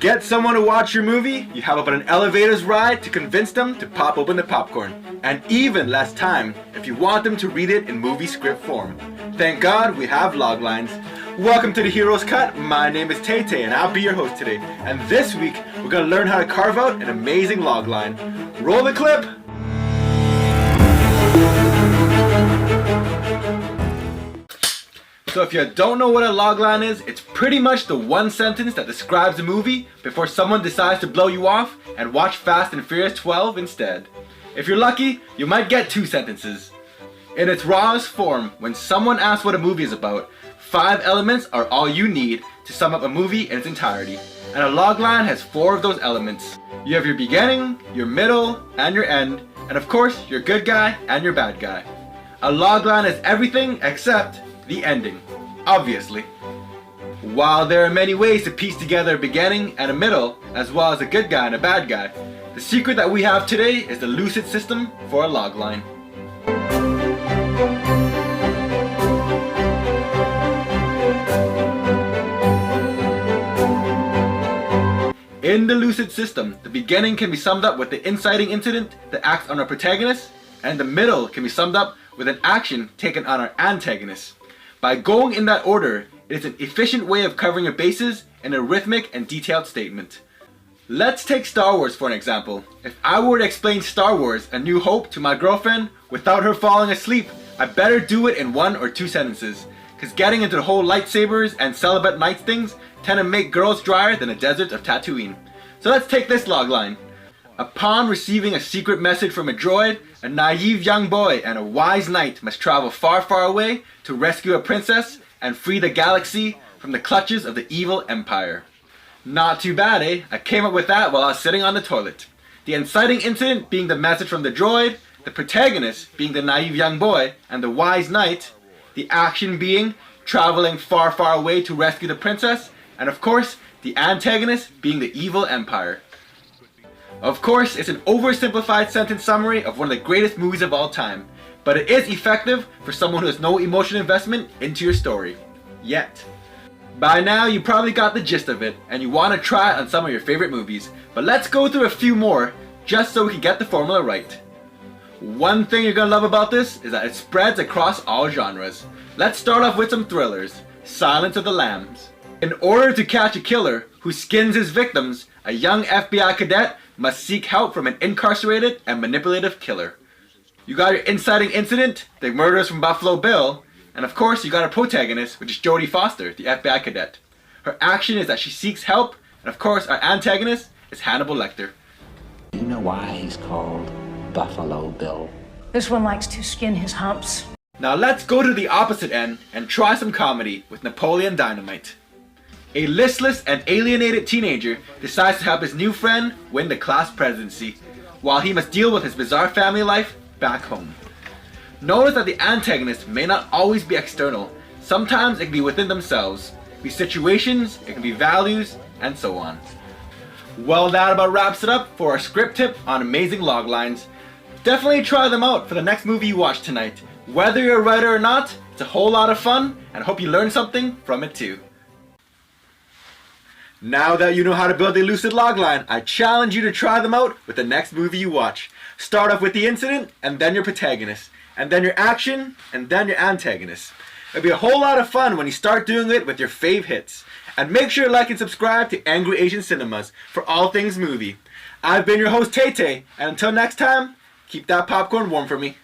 Get someone to watch your movie, you have about an elevator's ride to convince them to pop open the popcorn. And even less time if you want them to read it in movie script form. Thank God we have Loglines. Welcome to the Hero's Cut. My name is Tay Tay and I'll be your host today. And this week we're going to learn how to carve out an amazing logline. Roll the clip! So if you don't know what a logline is, it's pretty much the one sentence that describes a movie before someone decides to blow you off and watch Fast and Furious 12 instead. If you're lucky, you might get two sentences. In its rawest form, when someone asks what a movie is about, 5 elements are all you need to sum up a movie in its entirety. And a logline has 4 of those elements. You have your beginning, your middle, and your end, and of course, your good guy and your bad guy. A logline is everything except the ending, obviously. While there are many ways to piece together a beginning and a middle, as well as a good guy and a bad guy, the secret that we have today is the lucid system for a logline. In the lucid system, the beginning can be summed up with the inciting incident that acts on our protagonist, and the middle can be summed up with an action taken on our antagonist. By going in that order, it is an efficient way of covering your bases in a rhythmic and detailed statement. Let's take Star Wars for an example. If I were to explain Star Wars: A New Hope to my girlfriend without her falling asleep, I better do it in 1 or 2 sentences, because getting into the whole lightsabers and celibate nights things tend to make girls drier than the desert of Tatooine. So let's take this logline. Upon receiving a secret message from a droid, a naive young boy and a wise knight must travel far, far away to rescue a princess and free the galaxy from the clutches of the evil empire. Not too bad, eh? I came up with that while I was sitting on the toilet. The inciting incident being the message from the droid, the protagonist being the naive young boy and the wise knight, the action being traveling far, far away to rescue the princess, and of course, the antagonist being the evil empire. Of course, it's an oversimplified sentence summary of one of the greatest movies of all time, but it is effective for someone who has no emotional investment into your story. Yet. By now, you probably got the gist of it, and you want to try it on some of your favorite movies, but let's go through a few more, just so we can get the formula right. One thing you're going to love about this is that it spreads across all genres. Let's start off with some thrillers. Silence of the Lambs. In order to catch a killer who skins his victims, a young FBI cadet must seek help from an incarcerated and manipulative killer. You got your inciting incident, the murders from Buffalo Bill, and of course you got a protagonist, which is Jodie Foster, the FBI cadet. Her action is that she seeks help, and of course our antagonist is Hannibal Lecter. You know why he's called Buffalo Bill? This one likes to skin his humps. Now let's go to the opposite end and try some comedy with Napoleon Dynamite. A listless and alienated teenager decides to help his new friend win the class presidency, while he must deal with his bizarre family life back home. Notice that the antagonist may not always be external. Sometimes it can be within themselves. It can be situations, it can be values, and so on. Well, that about wraps it up for our script tip on amazing loglines. Definitely try them out for the next movie you watch tonight. Whether you're a writer or not, it's a whole lot of fun, and I hope you learned something from it too. Now that you know how to build a lucid logline, I challenge you to try them out with the next movie you watch. Start off with the incident, and then your protagonist, and then your action, and then your antagonist. It'll be a whole lot of fun when you start doing it with your fave hits. And make sure to like and subscribe to Angry Asian Cinemas for all things movie. I've been your host Tay Tay, and until next time, keep that popcorn warm for me.